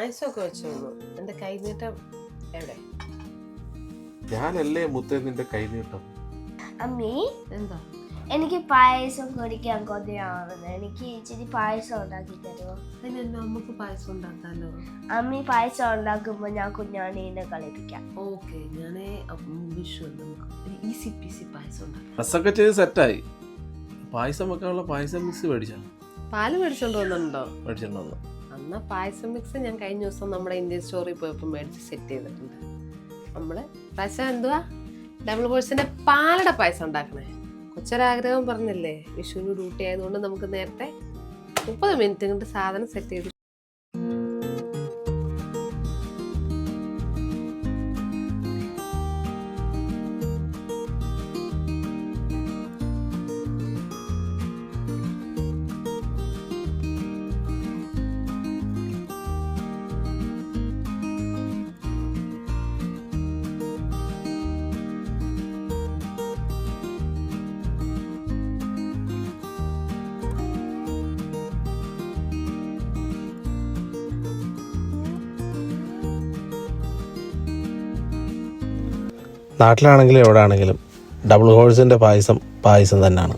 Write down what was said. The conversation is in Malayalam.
പായസമൊക്കെ വെച്ചോളൂ. എന്റെ കൈനീട്ടം എവിടെ? ഞാനല്ലേ മുത്തേ നിന്റെ കൈനീട്ടം. അമ്മി, എന്താ? എനിക്ക് പായസം കുടിക്കാൻ കൊതിയാവുന്നു. എനിക്ക് ഇച്ചിരി പായസം ഉണ്ടാക്കി തരുമോ? അതിനെന്നെ അമ്മക്ക് പായസം ഉണ്ടാക്കാലോ. അമ്മി പായസം ഉണ്ടാക്കുമ്പോ ഞാൻ കുഞ്ഞാണീനെ കളിപ്പിക്കാം. ഓക്കെ, ഞാനേ വിഷു നമുക്ക് ഈസി പീസി പായസം ഉണ്ടാക്കാം. ഡ്രസ്സൊക്കെ ചെയ്ത് സെറ്റായി. പായസം വെക്കാനുള്ള പായസം മിക്സ് മേടിച്ചാ? പാല് മേടിച്ചോണ്ട് വന്നിട്ടുണ്ടോ? മേടിച്ചിട്ടുണ്ടോ? എന്നാ പായസം മിക്സ് ഞാൻ കഴിഞ്ഞ ദിവസം നമ്മുടെ ഇന്ത്യൻ സ്റ്റോറിൽ പോയപ്പോൾ മേടിച്ച് സെറ്റ് ചെയ്തിട്ടുണ്ട്. നമ്മള് പ്രാവശ്യം എന്തുവാ ഡബിൾ ബോൾസിന്റെ പാലട പായസം ഉണ്ടാക്കണേ. കൊച്ചൊരാഗ്രഹം പറഞ്ഞല്ലേ, വിഷുവിന് ഡ്യൂട്ടി ആയതുകൊണ്ട് നമുക്ക് നേരത്തെ 30 മിനിറ്റ് കൊണ്ട് സാധനം സെറ്റ് ചെയ്തു. നാട്ടിലാണെങ്കിലും എവിടെ ആണെങ്കിലും ഡബിൾ ഹോഴ്സിൻ്റെ പായസം തന്നെയാണ്.